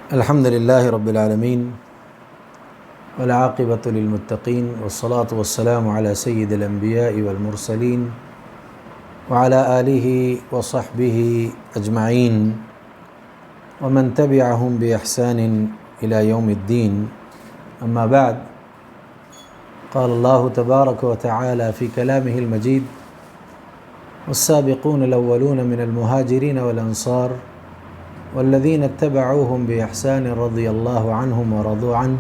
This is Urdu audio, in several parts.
الحمد لله رب العالمين والعاقبة للمتقين والصلاة والسلام على سيد الأنبياء والمرسلين وعلى آله وصحبه أجمعين ومن تبعهم بإحسان إلى يوم الدين. أما بعد، قال الله تبارك وتعالى في كلامه المجيد: والسابقون الأولون من المهاجرين والأنصار والذين اتبعوهم بإحسان رضي الله عنهم ورضوا عنه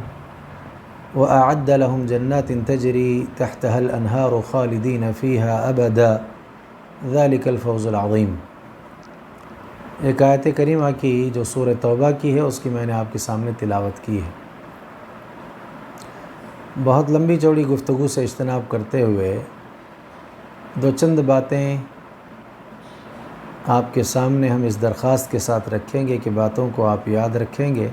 وأعد لهم جنات تجري تحتها الأنهار خالدين فيها أبدا ذلك الفوز العظيم. ایک آیت کریمہ کی جو سورہ توبہ کی ہے، اس کی میں نے آپ کے سامنے تلاوت کی ہے. بہت لمبی چوڑی گفتگو سے اجتناب کرتے ہوئے دو چند باتیں آپ کے سامنے ہم اس درخواست کے ساتھ رکھیں گے کہ باتوں کو آپ یاد رکھیں گے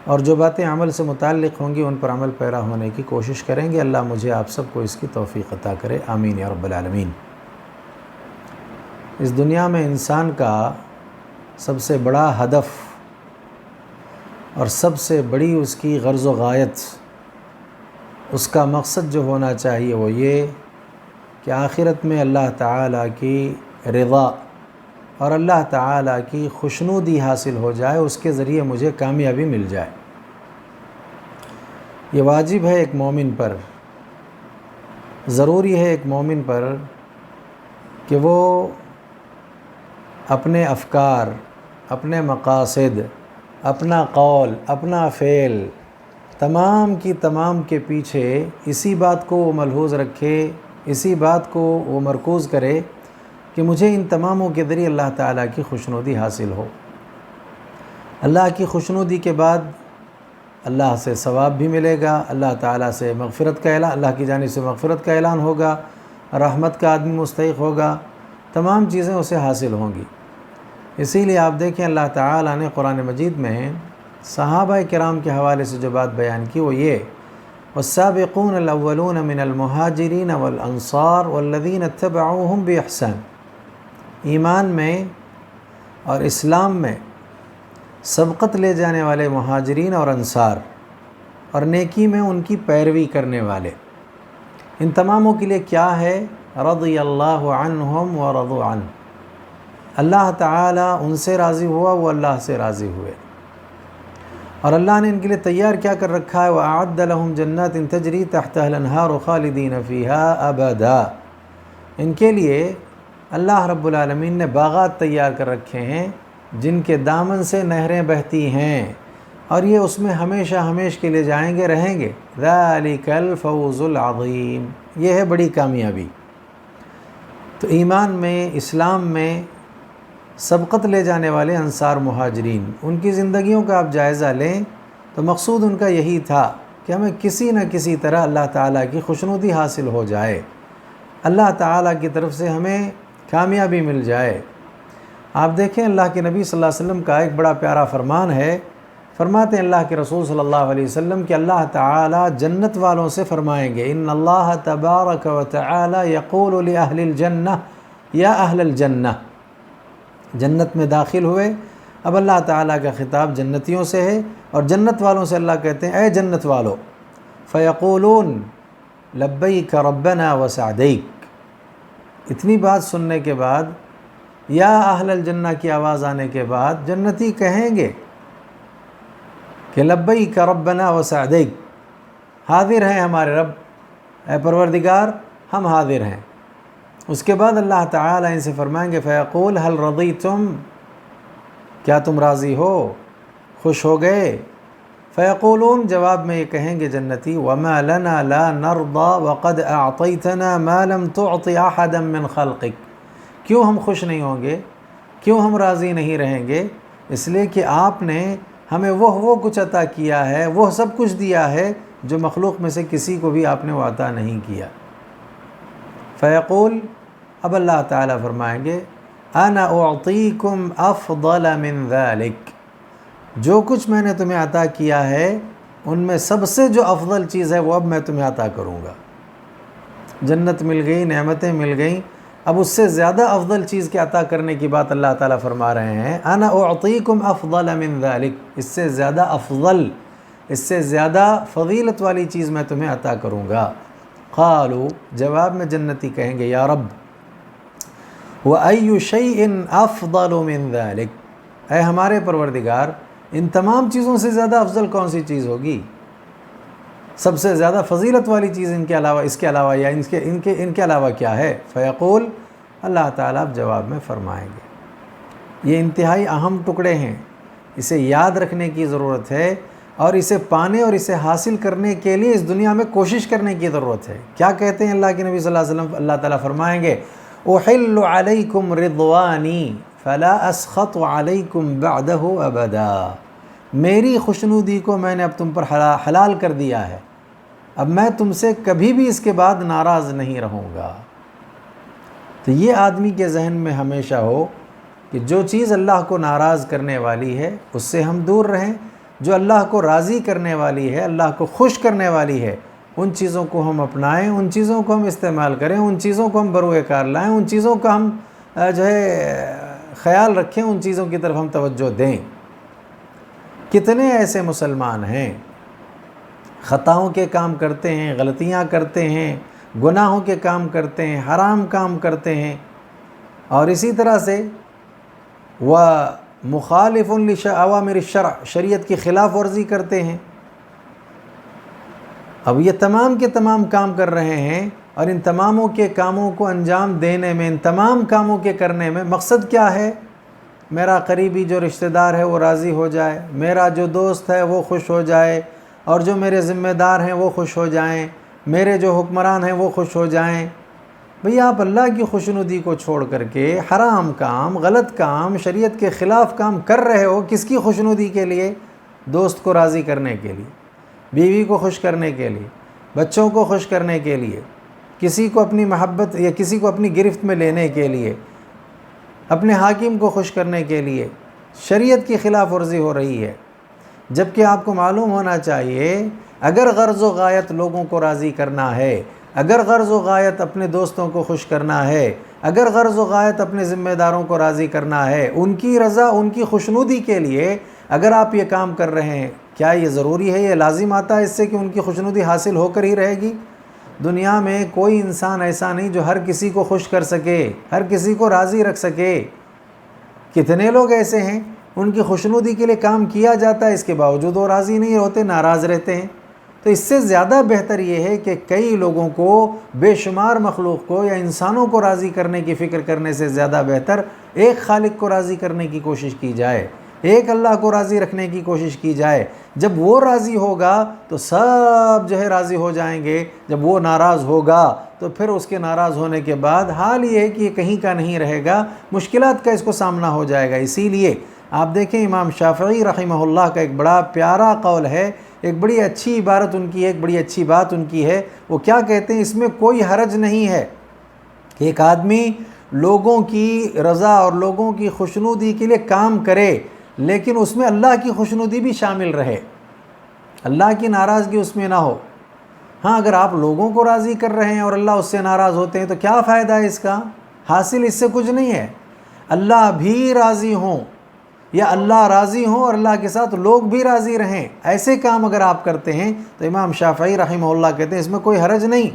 اور جو باتیں عمل سے متعلق ہوں گی ان پر عمل پیرا ہونے کی کوشش کریں گے. اللہ مجھے آپ سب کو اس کی توفیق عطا کرے، آمین یا رب العالمین. اس دنیا میں انسان کا سب سے بڑا ہدف اور سب سے بڑی اس کی غرض و غایت، اس کا مقصد جو ہونا چاہیے وہ یہ کہ آخرت میں اللہ تعالیٰ کی رضا اور اللہ تعالیٰ کی خوشنودی حاصل ہو جائے، اس کے ذریعے مجھے کامیابی مل جائے. یہ واجب ہے ایک مومن پر، ضروری ہے ایک مومن پر کہ وہ اپنے افکار، اپنے مقاصد، اپنا قول، اپنا فعل تمام کی تمام کے پیچھے اسی بات کو وہ ملحوظ رکھے، اسی بات کو وہ مرکوز کرے کہ مجھے ان تماموں کے ذریعے اللہ تعالیٰ کی خوشنودی حاصل ہو. اللہ کی خوشنودی کے بعد اللہ سے ثواب بھی ملے گا، اللہ تعالیٰ سے مغفرت کا اعلان، اللہ کی جانب سے مغفرت کا اعلان ہوگا، رحمت کا آدمی مستحق ہوگا، تمام چیزیں اسے حاصل ہوں گی. اسی لیے آپ دیکھیں اللہ تعالیٰ نے قرآن مجید میں صحابہ کرام کے حوالے سے جو بات بیان کی وہ یہ: والسابقون الاولون من المہاجرین والانصار والذین اتبعوہم بإحسان. ایمان میں اور اسلام میں سبقت لے جانے والے مہاجرین اور انصار اور نیکی میں ان کی پیروی کرنے والے، ان تماموں کے لیے کیا ہے؟ رضی اللہ عنہم ورضوا عنہ. اللہ تعالیٰ ان سے راضی ہوا، وہ اللہ سے راضی ہوئے. اور اللہ نے ان کے لیے تیار کیا کر رکھا ہے؟ وَأَعَدَّ لَهُمْ جَنَّاتٍ تَجْرِي تَحْتَهَا الْأَنْهَارُ خَالِدِينَ فِيهَا أَبَدًا. ان کے لیے اللہ رب العالمین نے باغات تیار کر رکھے ہیں جن کے دامن سے نہریں بہتی ہیں، اور یہ اس میں ہمیشہ ہمیش کے لیے جائیں گے، رہیں گے. ذَلِكَ الْفَوْزُ الْعَظِيمُ. یہ ہے بڑی کامیابی. تو ایمان میں، اسلام میں سبقت لے جانے والے انصار مہاجرین، ان کی زندگیوں کا آپ جائزہ لیں تو مقصود ان کا یہی تھا کہ ہمیں کسی نہ کسی طرح اللہ تعالیٰ کی خوشنودی حاصل ہو جائے، اللہ تعالیٰ کی طرف سے ہمیں کامیابی مل جائے. آپ دیکھیں اللہ کے نبی صلی اللہ علیہ وسلم کا ایک بڑا پیارا فرمان ہے. فرماتے ہیں اللہ کے رسول صلی اللہ علیہ وسلم کہ اللہ تعالیٰ جنت والوں سے فرمائیں گے: ان اللہ تبارک و تعالی یقول لأہل الجنہ یا اہل الجنہ. جنت میں داخل ہوئے، اب اللہ تعالیٰ کا خطاب جنتیوں سے ہے اور جنت والوں سے اللہ کہتے ہیں: اے جنت والو. فیقولون لبیک ربنا وسعدیک. اتنی بات سننے کے بعد، یا اہل الجنہ کی آواز آنے کے بعد جنتی کہیں گے کہ لبیک ربنا وسعدیک، حاضر ہیں ہمارے رب، اے پروردگار ہم حاضر ہیں. اس کے بعد اللہ تعالیٰ ان سے فرمائیں گے: فیقول هل رضیتم، کیا تم راضی ہو، خوش ہو گئے؟ فیقولون، جواب میں یہ کہیں گے جنتی: وما لنا لا نرضى وقد اعطیتنا ما لم تعط احدا من خلقک. کیوں ہم خوش نہیں ہوں گے، کیوں ہم راضی نہیں رہیں گے؟ اس لیے کہ آپ نے ہمیں وہ کچھ عطا کیا ہے، وہ سب کچھ دیا ہے جو مخلوق میں سے کسی کو بھی آپ نے وہ عطا نہیں کیا. فیقول، اب اللہ تعالیٰ فرمائیں گے: انا اعطیکم افضل من ذلک. جو کچھ میں نے تمہیں عطا کیا ہے ان میں سب سے جو افضل چیز ہے وہ اب میں تمہیں عطا کروں گا. جنت مل گئی، نعمتیں مل گئیں، اب اس سے زیادہ افضل چیز کے عطا کرنے کی بات اللہ تعالیٰ فرما رہے ہیں، انا اعطیکم افضل من ذلک، اس سے زیادہ افضل، اس سے زیادہ فضیلت والی چیز میں تمہیں عطا کروں گا۔ قالوا، جواب میں جنتی کہیں گے، یا رب وَأَيُّ شَيْءٍ أَفْضَلُ مِن ذَلِكَ، اے ہمارے پروردگار ان تمام چیزوں سے زیادہ افضل کون سی چیز ہوگی؟ سب سے زیادہ فضیلت والی چیز ان کے علاوہ، اس کے علاوہ یا ان کے علاوہ کیا ہے؟ فیقول، اللہ تعالیٰ اب جواب میں فرمائیں گے۔ یہ انتہائی اہم ٹکڑے ہیں، اسے یاد رکھنے کی ضرورت ہے، اور اسے پانے اور اسے حاصل کرنے کے لیے اس دنیا میں کوشش کرنے کی ضرورت ہے۔ کیا کہتے ہیں اللہ کے نبی صلی اللہ علیہ وسلم؟ اللہ تعالیٰ فرمائیں گے، احل علیکم رضوانی فلا اسخط علیکم بعدہ ابدا، میری خوشنودی کو میں نے اب تم پر حلال کر دیا ہے، اب میں تم سے کبھی بھی اس کے بعد ناراض نہیں رہوں گا۔ تو یہ آدمی کے ذہن میں ہمیشہ ہو کہ جو چیز اللہ کو ناراض کرنے والی ہے اس سے ہم دور رہیں، جو اللہ کو راضی کرنے والی ہے، اللہ کو خوش کرنے والی ہے، ان چیزوں کو ہم اپنائیں، ان چیزوں کو ہم استعمال کریں، ان چیزوں کو ہم بروئے کار لائیں، ان چیزوں کا ہم خیال رکھیں، ان چیزوں کی طرف ہم توجہ دیں۔ کتنے ایسے مسلمان ہیں خطاؤں کے کام کرتے ہیں، غلطیاں کرتے ہیں، گناہوں کے کام کرتے ہیں، حرام کام کرتے ہیں، اور اسی طرح سے وہ مخالف لأوامر الشرع، شریعت کی خلاف ورزی کرتے ہیں۔ اب یہ تمام کے تمام کام کر رہے ہیں، اور ان تماموں کے کاموں کو انجام دینے میں، ان تمام کاموں کے کرنے میں مقصد کیا ہے؟ میرا قریبی جو رشتہ دار ہے وہ راضی ہو جائے، میرا جو دوست ہے وہ خوش ہو جائے، اور جو میرے ذمہ دار ہیں وہ خوش ہو جائیں، میرے جو حکمران ہیں وہ خوش ہو جائیں۔ بھئی آپ اللہ کی خوشنودی کو چھوڑ کر کے حرام کام، غلط کام، شریعت کے خلاف کام کر رہے ہو، کس کی خوشنودی کے لیے؟ دوست کو راضی کرنے کے لیے، بیوی کو خوش کرنے کے لیے، بچوں کو خوش کرنے کے لیے، کسی کو اپنی محبت یا کسی کو اپنی گرفت میں لینے کے لیے، اپنے حاکم کو خوش کرنے کے لیے۔ شریعت کی خلاف ورزی ہو رہی ہے، جبکہ آپ کو معلوم ہونا چاہیے اگر غرض و غایت لوگوں کو راضی کرنا ہے، اگر غرض و غایت اپنے دوستوں کو خوش کرنا ہے، اگر غرض و غایت اپنے ذمہ داروں کو راضی کرنا ہے، ان کی رضا، ان کی خوشنودی کے لیے اگر آپ یہ کام کر رہے ہیں، کیا یہ ضروری ہے، یہ لازم آتا ہے اس سے کہ ان کی خوشنودی حاصل ہو کر ہی رہے گی؟ دنیا میں کوئی انسان ایسا نہیں جو ہر کسی کو خوش کر سکے، ہر کسی کو راضی رکھ سکے۔ کتنے لوگ ایسے ہیں ان کی خوشنودی کے لیے کام کیا جاتا ہے، اس کے باوجود وہ راضی نہیں ہوتے، ناراض رہتے ہیں۔ تو اس سے زیادہ بہتر یہ ہے کہ کئی لوگوں کو، بے شمار مخلوق کو یا انسانوں کو راضی کرنے کی فکر کرنے سے زیادہ بہتر ایک خالق کو راضی کرنے کی کوشش کی جائے، ایک اللہ کو راضی رکھنے کی کوشش کی جائے۔ جب وہ راضی ہوگا تو سب راضی ہو جائیں گے، جب وہ ناراض ہوگا تو پھر اس کے ناراض ہونے کے بعد حال یہ ہے کہ یہ کہیں کا نہیں رہے گا، مشکلات کا اس کو سامنا ہو جائے گا۔ اسی لیے آپ دیکھیں امام شافعی رحمہ اللہ کا ایک بڑا پیارا قول ہے، ایک بڑی اچھی عبارت ان کی ہے، ایک بڑی اچھی بات ان کی ہے۔ وہ کیا کہتے ہیں؟ اس میں کوئی حرج نہیں ہے کہ ایک آدمی لوگوں کی رضا اور لوگوں کی خوشنودی کے لیے کام کرے، لیکن اس میں اللہ کی خوشنودی بھی شامل رہے، اللہ کی ناراضگی اس میں نہ ہو۔ ہاں اگر آپ لوگوں کو راضی کر رہے ہیں اور اللہ اس سے ناراض ہوتے ہیں تو کیا فائدہ ہے اس کا؟ حاصل اس سے کچھ نہیں ہے۔ اللہ بھی راضی ہوں یا اللہ راضی ہوں اور اللہ کے ساتھ لوگ بھی راضی رہیں، ایسے کام اگر آپ کرتے ہیں تو امام شافعی رحمہ اللہ کہتے ہیں اس میں کوئی حرج نہیں۔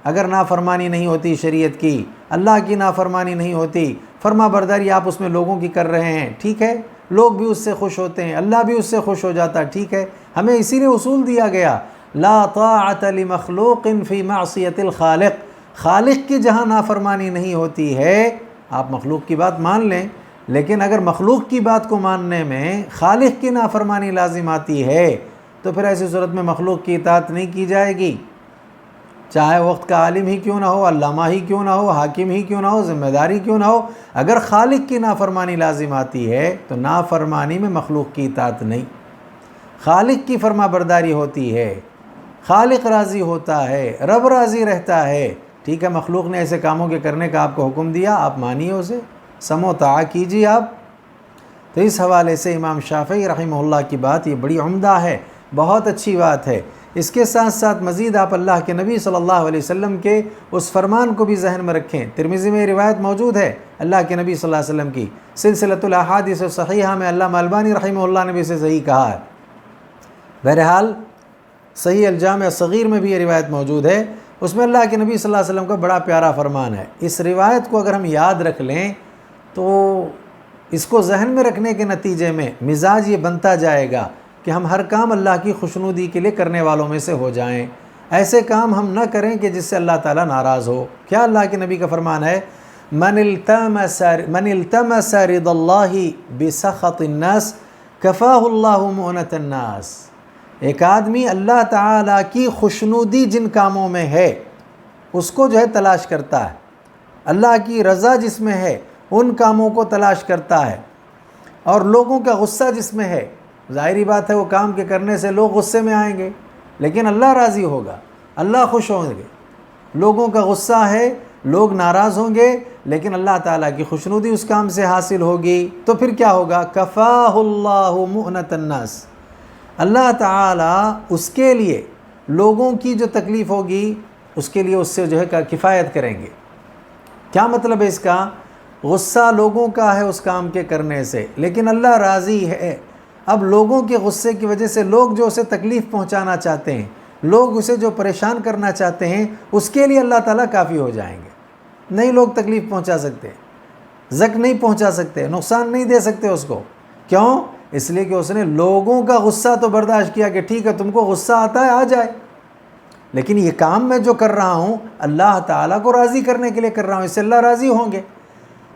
اگر نافرمانی نہیں ہوتی شریعت کی، اللہ کی نافرمانی نہیں ہوتی، فرما برداری آپ اس میں لوگوں کی کر رہے ہیں، ٹھیک ہے، لوگ بھی اس سے خوش ہوتے ہیں، اللہ بھی اس سے خوش ہو جاتا ہے، ٹھیک ہے۔ ہمیں اسی لیے اصول دیا گیا، لا طاعت لمخلوق فی معصیت الخالق، خالق کی جہاں نافرمانی نہیں ہوتی ہے آپ مخلوق کی بات مان لیں، لیکن اگر مخلوق کی بات کو ماننے میں خالق کی نافرمانی لازم آتی ہے تو پھر ایسی صورت میں مخلوق کی اطاعت نہیں کی جائے گی، چاہے وقت کا عالم ہی کیوں نہ ہو، علامہ ہی کیوں نہ ہو، حاکم ہی کیوں نہ ہو، ذمہ داری کیوں نہ ہو۔ اگر خالق کی نافرمانی لازم آتی ہے تو نافرمانی میں مخلوق کی اطاعت نہیں، خالق کی فرما برداری ہوتی ہے، خالق راضی ہوتا ہے، رب راضی رہتا ہے، ٹھیک ہے۔ مخلوق نے ایسے کاموں کے کرنے کا آپ کو حکم دیا، آپ مانیے اسے، سمو طاع کیجیے آپ۔ تو اس حوالے سے امام شافعی رحمہ اللہ کی بات یہ بڑی عمدہ ہے، بہت اچھی بات ہے اس کے ساتھ ساتھ مزید آپ اللہ کے نبی صلی اللہ علیہ وسلم کے اس فرمان کو بھی ذہن میں رکھیں۔ ترمذی میں روایت موجود ہے اللہ کے نبی صلی اللہ علیہ وسلم کی، سلسلۃ الاحادیث الصحیحہ میں علامہ البانی رحمہ اللہ نے بھی اسے صحیح کہا ہے۔ بہرحال صحیح الجامع الصغیر میں بھی یہ روایت موجود ہے، اس میں اللہ کے نبی صلی اللہ علیہ وسلم کا بڑا پیارا فرمان ہے۔ اس روایت کو اگر ہم یاد رکھ لیں تو اس کو ذہن میں رکھنے کے نتیجے میں مزاج یہ بنتا جائے گا کہ ہم ہر کام اللہ کی خوشنودی کے لیے کرنے والوں میں سے ہو جائیں۔ ایسے کام ہم نہ کریں کہ جس سے اللہ تعالیٰ ناراض ہو۔ کیا اللہ کے نبی کا فرمان ہے، من التمس رضا اللہ بسخط الناس کفاہ اللہ مؤنۃ الناس۔ ایک آدمی اللہ تعالیٰ کی خوشنودی جن کاموں میں ہے اس کو جو ہے تلاش کرتا ہے، اللہ کی رضا جس میں ہے ان کاموں کو تلاش کرتا ہے، اور لوگوں کا غصہ جس میں ہے، ظاہری بات ہے وہ کام کے کرنے سے لوگ غصے میں آئیں گے لیکن اللہ راضی ہوگا، اللہ خوش ہوں گے۔ لوگوں کا غصہ ہے، لوگ ناراض ہوں گے لیکن اللہ تعالیٰ کی خوشنودی اس کام سے حاصل ہوگی، تو پھر کیا ہوگا، کفاہ اللہ مؤنۃ الناس، اللہ تعالیٰ اس کے لیے لوگوں کی جو تکلیف ہوگی اس کے لیے اس سے جو ہے کفایت کریں گے۔ کیا مطلب ہے اس کا، غصہ لوگوں کا ہے اس کام کے کرنے سے لیکن اللہ راضی ہے۔ اب لوگوں کے غصے کی وجہ سے لوگ جو اسے تکلیف پہنچانا چاہتے ہیں، لوگ اسے جو پریشان کرنا چاہتے ہیں، اس کے لیے اللہ تعالیٰ کافی ہو جائیں گے۔ نہیں لوگ تکلیف پہنچا سکتے، زک نہیں پہنچا سکتے، نقصان نہیں دے سکتے اس کو۔ کیوں؟ اس لیے کہ اس نے لوگوں کا غصہ تو برداشت کیا کہ ٹھیک ہے تم کو غصہ آتا ہے آ جائے، لیکن یہ کام میں جو کر رہا ہوں اللہ تعالیٰ کو راضی کرنے کے لیے کر رہا ہوں، اس سے اللہ راضی ہوں گے۔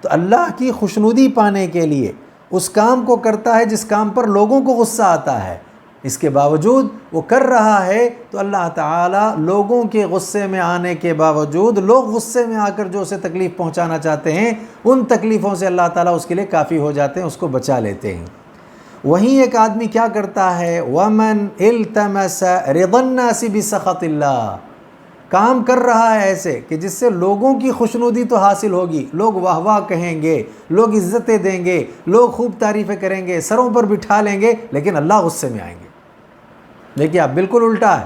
تو اللہ کی خوشنودی پانے کے لیے اس کام کو کرتا ہے جس کام پر لوگوں کو غصہ آتا ہے، اس کے باوجود وہ کر رہا ہے تو اللہ تعالیٰ لوگوں کے غصے میں آنے کے باوجود، لوگ غصے میں آ کر جو اسے تکلیف پہنچانا چاہتے ہیں ان تکلیفوں سے اللہ تعالیٰ اس کے لیے کافی ہو جاتے ہیں، اس کو بچا لیتے ہیں۔ وہیں ایک آدمی کیا کرتا ہے، وَمَنْ الْتَمَسَ رِضَى النَّاسِ بِسَخَطِ اللَّهِ، کام کر رہا ہے ایسے کہ جس سے لوگوں کی خوشنودی تو حاصل ہوگی، لوگ واہ واہ کہیں گے، لوگ عزتیں دیں گے، لوگ خوب تعریفیں کریں گے، سروں پر بٹھا لیں گے، لیکن اللہ غصے میں آئیں گے۔ دیکھیے اب بالکل الٹا ہے،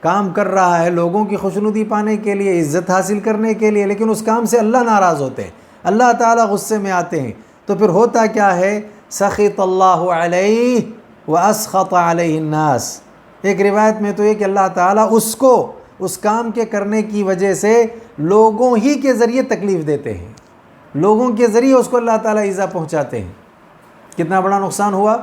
کام کر رہا ہے لوگوں کی خوشنودی پانے کے لیے، عزت حاصل کرنے کے لیے، لیکن اس کام سے اللہ ناراض ہوتے ہیں، اللہ تعالیٰ غصے میں آتے ہیں۔ تو پھر ہوتا کیا ہے، سخط اللہ علیہ واسخط علیہ الناس۔ ایک روایت میں تو یہ کہ اللہ تعالیٰ اس کو اس کام کے کرنے کی وجہ سے لوگوں ہی کے ذریعے تکلیف دیتے ہیں، لوگوں کے ذریعے اس کو اللہ تعالیٰ ایذا پہنچاتے ہیں۔ کتنا بڑا نقصان ہوا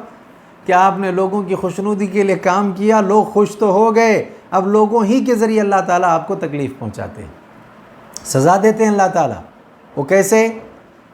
کہ آپ نے لوگوں کی خوشنودی کے لیے کام کیا، لوگ خوش تو ہو گئے، اب لوگوں ہی کے ذریعے اللہ تعالیٰ آپ کو تکلیف پہنچاتے ہیں، سزا دیتے ہیں اللہ تعالیٰ۔ وہ کیسے؟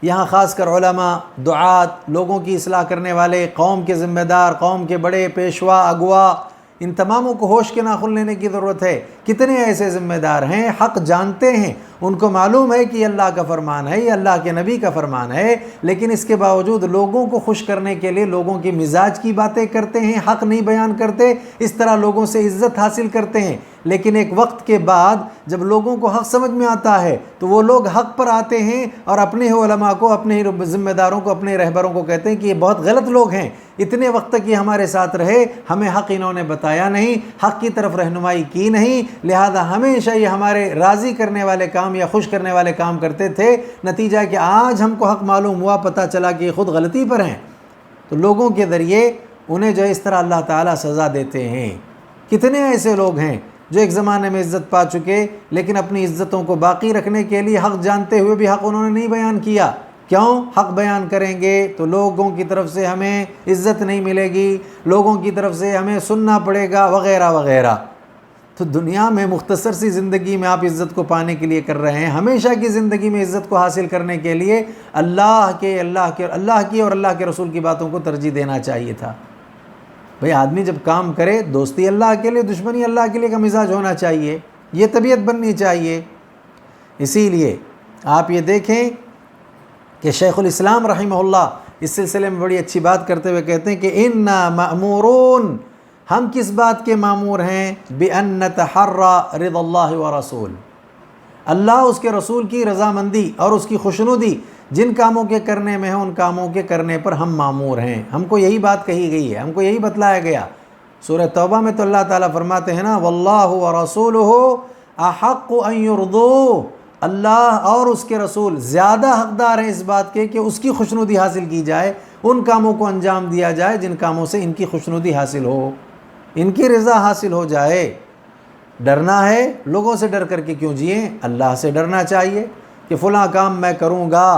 یہاں خاص کر علماء، دعات، لوگوں کی اصلاح کرنے والے، قوم کے ذمہ دار، قوم کے بڑے پیشوا، اغوا، ان تماموں کو ہوش کے ناخن لینے کی ضرورت ہے۔ کتنے ایسے ذمہ دار ہیں، حق جانتے ہیں، ان کو معلوم ہے کہ یہ اللہ کا فرمان ہے، یہ اللہ کے نبی کا فرمان ہے، لیکن اس کے باوجود لوگوں کو خوش کرنے کے لیے لوگوں کی مزاج کی باتیں کرتے ہیں، حق نہیں بیان کرتے، اس طرح لوگوں سے عزت حاصل کرتے ہیں۔ لیکن ایک وقت کے بعد جب لوگوں کو حق سمجھ میں آتا ہے تو وہ لوگ حق پر آتے ہیں اور اپنے ہی علماء کو، اپنے ہی ذمہ داروں کو، اپنے رہبروں کو کہتے ہیں کہ یہ بہت غلط لوگ ہیں، اتنے وقت تک یہ ہمارے ساتھ رہے، ہمیں حق انہوں نے بتایا نہیں، حق کی طرف رہنمائی کی نہیں، لہذا ہمیشہ یہ ہمارے راضی کرنے والے کام یا خوش کرنے والے کام کرتے تھے، نتیجہ کہ آج ہم کو حق معلوم ہوا، پتہ چلا کہ یہ خود غلطی پر ہیں۔ تو لوگوں کے ذریعے انہیں جو اس طرح اللہ تعالیٰ سزا دیتے ہیں۔ کتنے ایسے لوگ ہیں جو ایک زمانے میں عزت پا چکے لیکن اپنی عزتوں کو باقی رکھنے کے لیے حق جانتے ہوئے بھی حق انہوں نے نہیں بیان کیا۔ کیوں؟ حق بیان کریں گے تو لوگوں کی طرف سے ہمیں عزت نہیں ملے گی، لوگوں کی طرف سے ہمیں سننا پڑے گا، وغیرہ وغیرہ۔ تو دنیا میں مختصر سی زندگی میں آپ عزت کو پانے کے لیے کر رہے ہیں، ہمیشہ کی زندگی میں عزت کو حاصل کرنے کے لیے اللہ کی اور اللہ کے رسول کی باتوں کو ترجیح دینا چاہیے تھا۔ بھئی آدمی جب کام کرے دوستی اللہ کے لیے، دشمنی اللہ کے لیے کا مزاج ہونا چاہیے، یہ طبیعت بننی چاہیے۔ اسی لیے آپ یہ دیکھیں کہ شیخ الاسلام رحمہ اللہ اس سلسلے میں بڑی اچھی بات کرتے ہوئے کہتے ہیں کہ اِنَّا مَأْمُورُونَ، ہم کس بات کے مامور ہیں، بِأَن نَتَحَرَّى رِضَى اللَّهِ وَرَسُولِ، اللہ اس کے رسول کی رضامندی اور اس کی خوشنودی جن کاموں کے کرنے میں ہے ان کاموں کے کرنے پر ہم مامور ہیں۔ ہم کو یہی بات کہی گئی ہے، ہم کو یہی بتلایا گیا سورہ توبہ میں تو اللہ تعالیٰ فرماتے ہیں نا واللہ ورسولہ احق ان یرضوہ، اللہ اور اس کے رسول زیادہ حقدار ہیں اس بات کے کہ اس کی خوشنودی حاصل کی جائے، ان کاموں کو انجام دیا جائے جن کاموں سے ان کی خوشنودی حاصل ہو، ان کی رضا حاصل ہو جائے۔ ڈرنا ہے لوگوں سے ڈر کر کے کیوں جئیں؟ اللہ سے ڈرنا چاہیے کہ فلاں کام میں کروں گا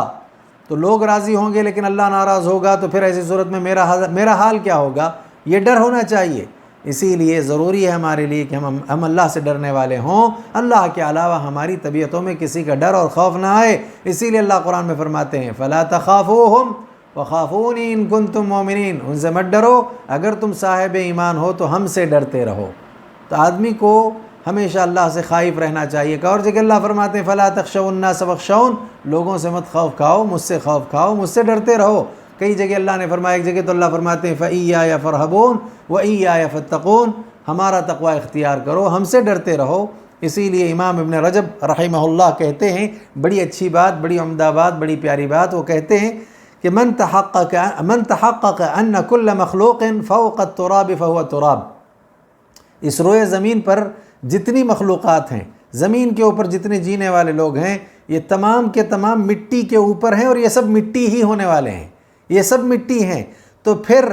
تو لوگ راضی ہوں گے لیکن اللہ ناراض ہوگا تو پھر ایسی صورت میں میرا حال کیا ہوگا؟ یہ ڈر ہونا چاہیے۔ اسی لیے ضروری ہے ہمارے لیے کہ ہم اللہ سے ڈرنے والے ہوں، اللہ کے علاوہ ہماری طبیعتوں میں کسی کا ڈر اور خوف نہ آئے۔ اسی لیے اللہ قرآن میں فرماتے ہیں فَلَا تَخَافُوهُمْ وَخَافُونِي إِن كُنتُم مُؤْمِنِينَ، ان سے مت ڈرو اگر تم صاحب ایمان ہو تو ہم سے ڈرتے رہو۔ تو آدمی کو ہمیشہ اللہ سے خائف رہنا چاہیے۔ کہ اور جگہ اللہ فرماتے ہیں فَلَا تَخْشَوُا النَّاسَ وَاخْشَوْنِ، لوگوں سے مت خوف کھاؤ، مجھ سے خوف کھاؤ، مجھ سے ڈرتے رہو۔ کئی جگہ اللہ نے فرمایا، ایک جگہ تو اللہ فرماتے ہیں فَإِيَّايَ فَارْهَبُونِ وَإِيَّايَ فَاتَّقُونِ، ہمارا تقوی اختیار کرو، ہم سے ڈرتے رہو۔ اسی لیے امام ابن رجب رحمہ اللہ کہتے ہیں بڑی اچھی بات، بڑی عمدہ بات، بڑی پیاری بات، وہ کہتے ہیں کہ من تحقق ان كل مخلوق فوق التراب فهو تراب، اس روئے زمین پر جتنی مخلوقات ہیں، زمین کے اوپر جتنے جینے والے لوگ ہیں، یہ تمام کے تمام مٹی کے اوپر ہیں اور یہ سب مٹی ہی ہونے والے ہیں، یہ سب مٹی ہیں۔ تو پھر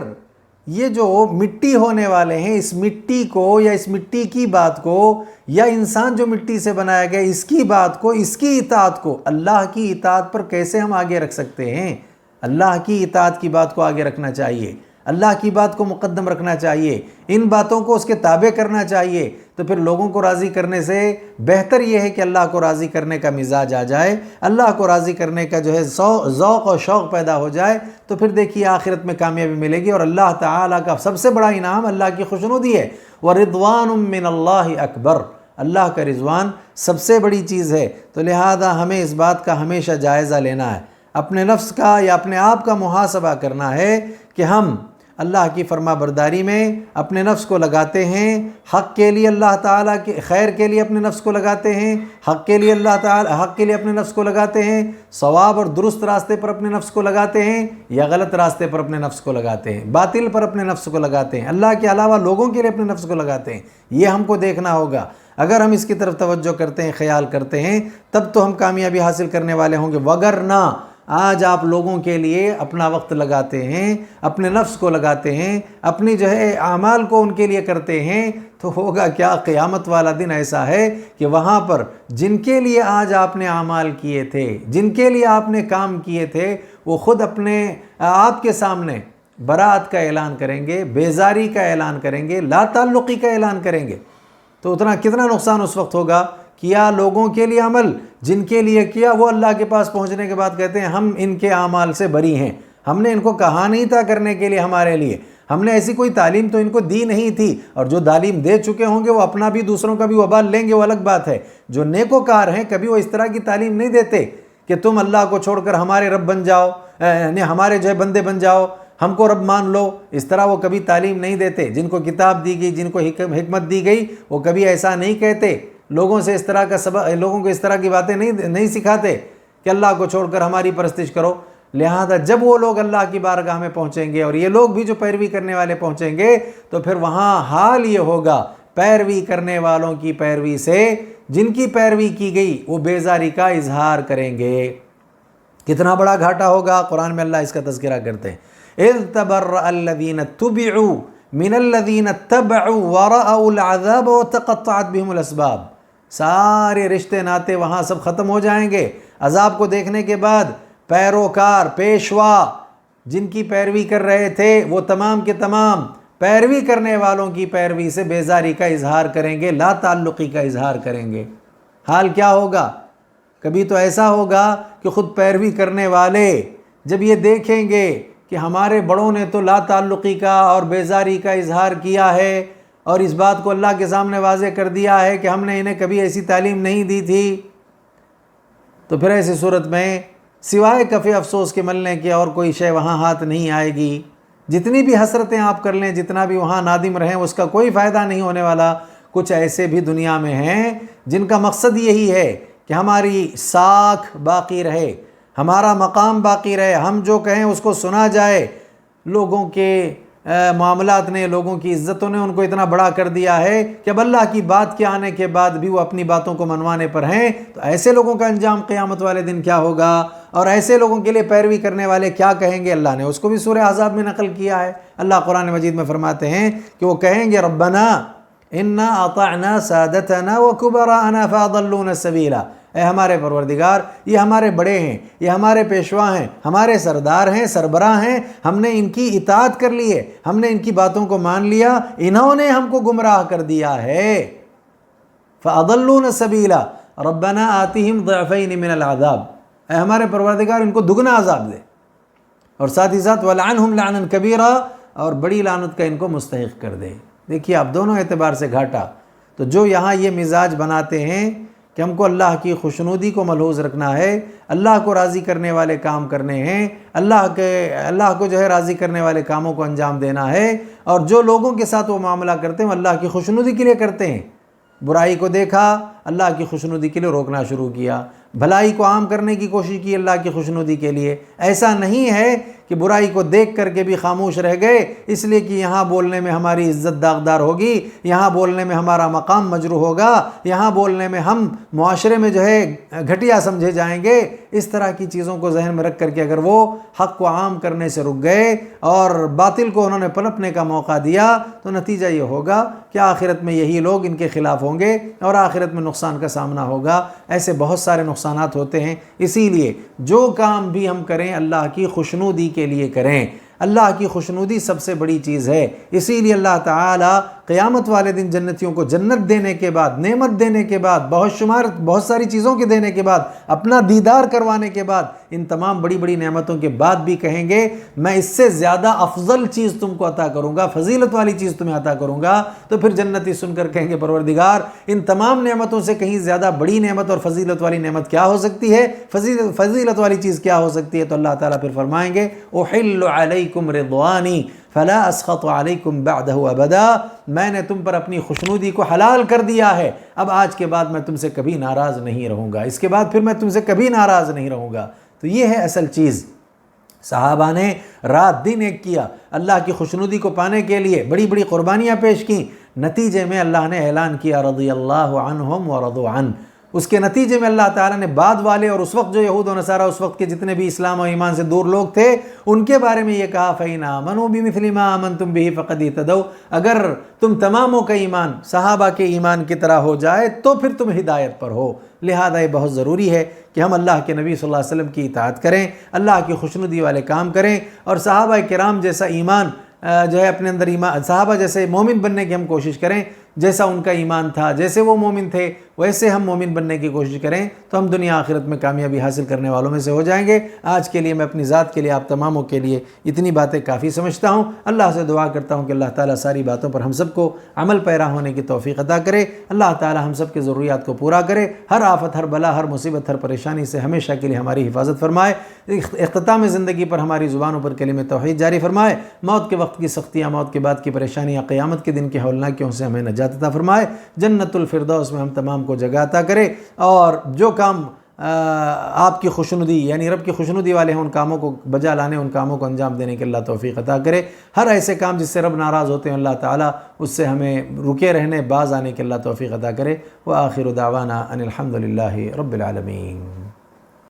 یہ جو مٹی ہونے والے ہیں، اس مٹی کو یا اس مٹی کی بات کو یا انسان جو مٹی سے بنایا گیا اس کی بات کو، اس کی اطاعت کو اللہ کی اطاعت پر کیسے ہم آگے رکھ سکتے ہیں؟ اللہ کی اطاعت کی بات کو آگے رکھنا چاہیے، اللہ کی بات کو مقدم رکھنا چاہیے، ان باتوں کو اس کے تابع کرنا چاہیے۔ تو پھر لوگوں کو راضی کرنے سے بہتر یہ ہے کہ اللہ کو راضی کرنے کا مزاج آ جائے، اللہ کو راضی کرنے کا جو ہے ذوق و شوق پیدا ہو جائے، تو پھر دیکھیے آخرت میں کامیابی ملے گی۔ اور اللہ تعالیٰ کا سب سے بڑا انعام اللہ کی خوشنودی ہے، وَرِضْوَانٌ مِّنَ اللَّهِ اکبر، اللہ کا رضوان سب سے بڑی چیز ہے۔ تو لہذا ہمیں اس بات کا ہمیشہ جائزہ لینا ہے، اپنے نفس کا یا اپنے آپ کا محاسبہ کرنا ہے کہ ہم اللہ کی فرما برداری میں اپنے نفس کو لگاتے ہیں، حق کے لیے اللہ تعالیٰ کے خیر کے لیے اپنے نفس کو لگاتے ہیں، حق کے لیے اللہ تعالیٰ حق کے لیے اپنے نفس کو لگاتے ہیں، ثواب اور درست راستے پر اپنے نفس کو لگاتے ہیں، یا غلط راستے پر اپنے نفس کو لگاتے ہیں، باطل پر اپنے نفس کو لگاتے ہیں، اللہ کے علاوہ لوگوں کے لیے اپنے نفس کو لگاتے ہیں۔ یہ ہم کو دیکھنا ہوگا۔ اگر ہم اس کی طرف توجہ کرتے ہیں، خیال کرتے ہیں، تب تو ہم کامیابی حاصل کرنے والے ہوں گے، وگرنہ آج آپ لوگوں کے لیے اپنا وقت لگاتے ہیں، اپنے نفس کو لگاتے ہیں، اپنی جو ہے اعمال کو ان کے لیے کرتے ہیں، تو ہوگا کیا؟ قیامت والا دن ایسا ہے کہ وہاں پر جن کے لیے آج آپ نے اعمال کیے تھے، جن کے لیے آپ نے کام کیے تھے، وہ خود اپنے آپ کے سامنے برات کا اعلان کریں گے، بیزاری کا اعلان کریں گے، لا تعلقی کا اعلان کریں گے۔ تو کتنا نقصان اس وقت ہوگا؟ کیا لوگوں کے لیے عمل، جن کے لیے کیا، وہ اللہ کے پاس پہنچنے کے بعد کہتے ہیں ہم ان کے اعمال سے بری ہیں، ہم نے ان کو کہا نہیں تھا کرنے کے لیے ہمارے لیے، ہم نے ایسی کوئی تعلیم تو ان کو دی نہیں تھی، اور جو تعلیم دے چکے ہوں گے وہ اپنا بھی دوسروں کا بھی وبال لیں گے، وہ الگ بات ہے۔ جو نیکوکار ہیں کبھی وہ اس طرح کی تعلیم نہیں دیتے کہ تم اللہ کو چھوڑ کر ہمارے رب بن جاؤ، یعنی ہمارے جو ہے بندے بن جاؤ، ہم کو رب مان لو، اس طرح وہ کبھی تعلیم نہیں دیتے۔ جن کو کتاب دی گئی، جن کو حکمت دی گئی، وہ کبھی ایسا نہیں کہتے، لوگوں سے اس طرح کا سبق، لوگوں کو اس طرح کی باتیں نہیں سکھاتے کہ اللہ کو چھوڑ کر ہماری پرستش کرو۔ لہذا جب وہ لوگ اللہ کی بارگاہ میں پہنچیں گے اور یہ لوگ بھی جو پیروی کرنے والے پہنچیں گے، تو پھر وہاں حال یہ ہوگا، پیروی کرنے والوں کی پیروی سے جن کی پیروی کی گئی وہ بیزاری کا اظہار کریں گے۔ کتنا بڑا گھاٹا ہوگا، قرآن میں اللہ اس کا تذکرہ کرتے ہیں۔ اِذْ تَبَرَّأَ الَّذِينَ اتُّبِعُوا مِنَ الَّذِينَ اتَّبَعُوا وَرَأَوُا الْعَذَابَ وَتَقَطَّعَتْ بِهِمُ الْأَسْبَابُ، سارے رشتے ناتے وہاں سب ختم ہو جائیں گے۔ عذاب کو دیکھنے کے بعد پیروکار، پیشوا جن کی پیروی کر رہے تھے، وہ تمام کے تمام پیروی کرنے والوں کی پیروی سے بیزاری کا اظہار کریں گے، لا تعلقی کا اظہار کریں گے۔ حال کیا ہوگا؟ کبھی تو ایسا ہوگا کہ خود پیروی کرنے والے جب یہ دیکھیں گے کہ ہمارے بڑوں نے تو لا تعلقی کا اور بیزاری کا اظہار کیا ہے، اور اس بات کو اللہ کے سامنے واضح کر دیا ہے کہ ہم نے انہیں کبھی ایسی تعلیم نہیں دی تھی، تو پھر ایسی صورت میں سوائے کفِ افسوس کے ملنے کی اور کوئی شے وہاں ہاتھ نہیں آئے گی۔ جتنی بھی حسرتیں آپ کر لیں، جتنا بھی وہاں نادم رہیں، اس کا کوئی فائدہ نہیں ہونے والا۔ کچھ ایسے بھی دنیا میں ہیں جن کا مقصد یہی ہے کہ ہماری ساکھ باقی رہے، ہمارا مقام باقی رہے، ہم جو کہیں اس کو سنا جائے، لوگوں کے معاملات نے، لوگوں کی عزتوں نے ان کو اتنا بڑا کر دیا ہے کہ اب اللہ کی بات کے آنے کے بعد بھی وہ اپنی باتوں کو منوانے پر ہیں، تو ایسے لوگوں کا انجام قیامت والے دن کیا ہوگا، اور ایسے لوگوں کے لیے پیروی کرنے والے کیا کہیں گے۔ اللہ نے اس کو بھی سورہ احزاب میں نقل کیا ہے۔ اللہ قرآن مجید میں فرماتے ہیں کہ وہ کہیں گے ربنا انا اطعنا سادتنا وکبراءنا فاضلونا السبیلا، اے ہمارے پروردگار، یہ ہمارے بڑے ہیں، یہ ہمارے پیشوا ہیں، ہمارے سردار ہیں، سربراہ ہیں، ہم نے ان کی اطاعت کر لی ہے، ہم نے ان کی باتوں کو مان لیا، انہوں نے ہم کو گمراہ کر دیا ہے۔ فاضلونا السبیلا ربنا آتihim ضعفین من العذاب، اے ہمارے پروردگار ان کو دگنا عذاب دے، اور ساتھ ہی ساتھ وَلْعَنْهُمْ لَعْنًا كَبِيرًا، اور بڑی لعنت کا ان کو مستحق کر دے۔ دیکھیے آپ دونوں اعتبار سے گھاٹا۔ تو جو یہاں یہ مزاج بناتے ہیں کہ ہم کو اللہ کی خوشنودی کو ملحوظ رکھنا ہے، اللہ کو راضی کرنے والے کام کرنے ہیں، اللہ کو جو ہے راضی کرنے والے کاموں کو انجام دینا ہے، اور جو لوگوں کے ساتھ وہ معاملہ کرتے ہیں وہ اللہ کی خوشنودی کے لیے کرتے ہیں۔ برائی کو دیکھا، اللہ کی خوشنودی کے لیے روکنا شروع کیا، بھلائی کو عام کرنے کی کوشش کی اللہ کی خوشنودی کے لیے۔ ایسا نہیں ہے کہ برائی کو دیکھ کر کے بھی خاموش رہ گئے اس لیے کہ یہاں بولنے میں ہماری عزت داغدار ہوگی، یہاں بولنے میں ہمارا مقام مجروح ہوگا، یہاں بولنے میں ہم معاشرے میں جو ہے گھٹیا سمجھے جائیں گے۔ اس طرح کی چیزوں کو ذہن میں رکھ کر کے اگر وہ حق کو عام کرنے سے رک گئے اور باطل کو انہوں نے پنپنے کا موقع دیا تو نتیجہ یہ ہوگا کہ آخرت میں یہی لوگ ان کے خلاف ہوں گے اور آخرت میں نقصان کا سامنا ہوگا۔ ایسے بہت سارے نقصانات ہوتے ہیں، اسی لیے جو کام بھی ہم کریں اللہ کی خوشنودی کے لیے کریں۔ اللہ کی خوشنودی سب سے بڑی چیز ہے، اسی لیے اللہ تعالیٰ قیامت والے دن جنتیوں کو جنت دینے کے بعد، نعمت دینے کے بعد، بہت ساری چیزوں کے دینے کے بعد، اپنا دیدار کروانے کے بعد، ان تمام بڑی بڑی نعمتوں کے بعد بھی کہیں گے میں اس سے زیادہ افضل چیز تم کو عطا کروں گا، فضیلت والی چیز تمہیں عطا کروں گا۔ تو پھر جنتی سن کر کہیں گے پروردگار ان تمام نعمتوں سے کہیں زیادہ بڑی نعمت اور فضیلت والی نعمت کیا ہو سکتی ہے، فضیلت والی چیز کیا ہو سکتی ہے؟ تو اللہ تعالیٰ پھر فرمائیں گے احل علیکم رضوانی فلا اسخط علیکم بعدہ ابدا، میں نے تم پر اپنی خوشنودی کو حلال کر دیا ہے، اب آج کے بعد میں تم سے کبھی ناراض نہیں رہوں گا، اس کے بعد پھر میں تم سے کبھی ناراض نہیں رہوں گا۔ تو یہ ہے اصل چیز۔ صحابہ نے رات دن ایک کیا، اللہ کی خوشنودی کو پانے کے لیے بڑی بڑی قربانیاں پیش کیں، نتیجے میں اللہ نے اعلان کیا رضی اللہ عنہم ورضوا عنہ۔ اس کے نتیجے میں اللہ تعالیٰ نے بعد والے اور اس وقت جو یہود و نصارہ، اس وقت کے جتنے بھی اسلام و ایمان سے دور لوگ تھے، ان کے بارے میں یہ کہا فَإِنْ آمَنُوا بِمِثْلِ مَا آمَنْتُمْ بِهِ فَقَدْ اهْتَدَوْا، اگر تم تماموں کا ایمان صحابہ کے ایمان کی طرح ہو جائے تو پھر تم ہدایت پر ہو۔ لہذا یہ بہت ضروری ہے کہ ہم اللہ کے نبی صلی اللہ علیہ وسلم کی اطاعت کریں، اللہ کی خوشنودی والے کام کریں، اور صحابہ کرام جیسا ایمان جو ہے اپنے اندر ایمان، صحابہ جیسے مومن بننے کی ہم کوشش کریں، جیسا ان کا ایمان تھا، جیسے وہ مومن تھے ویسے ہم مومن بننے کی کوشش کریں، تو ہم دنیا آخرت میں کامیابی حاصل کرنے والوں میں سے ہو جائیں گے۔ آج کے لیے میں اپنی ذات کے لیے، آپ تماموں کے لیے اتنی باتیں کافی سمجھتا ہوں۔ اللہ سے دعا کرتا ہوں کہ اللہ تعالیٰ ساری باتوں پر ہم سب کو عمل پیرا ہونے کی توفیق عطا کرے، اللہ تعالیٰ ہم سب کے ضروریات کو پورا کرے، ہر آفت، ہر بلا، ہر مصیبت، ہر پریشانی سے ہمیشہ کے لیے ہماری حفاظت فرمائے، اختتام زندگی پر ہماری زبانوں پر کلمہ توحید جاری فرمائے، موت کے وقت کی سختیاں، موت کے بعد کی پریشانیاں، قیامت کے دن کی ہولناکیوں سے ہمیں نجات عطا فرمائے، جنت الفردوس میں ہم تمام کو جگہ عطا کرے، اور جو کام آپ کی خوشنودی یعنی رب کی خوشنودی والے ہیں ان کاموں کو بجا لانے، ان کاموں کو انجام دینے کے اللہ توفیق عطا کرے۔ ہر ایسے کام جس سے رب ناراض ہوتے ہیں اللہ تعالیٰ اس سے ہمیں رکے رہنے، باز آنے کے اللہ توفیق عطا کرے۔ وآخر دعوانا ان الحمد للہ رب العالمین۔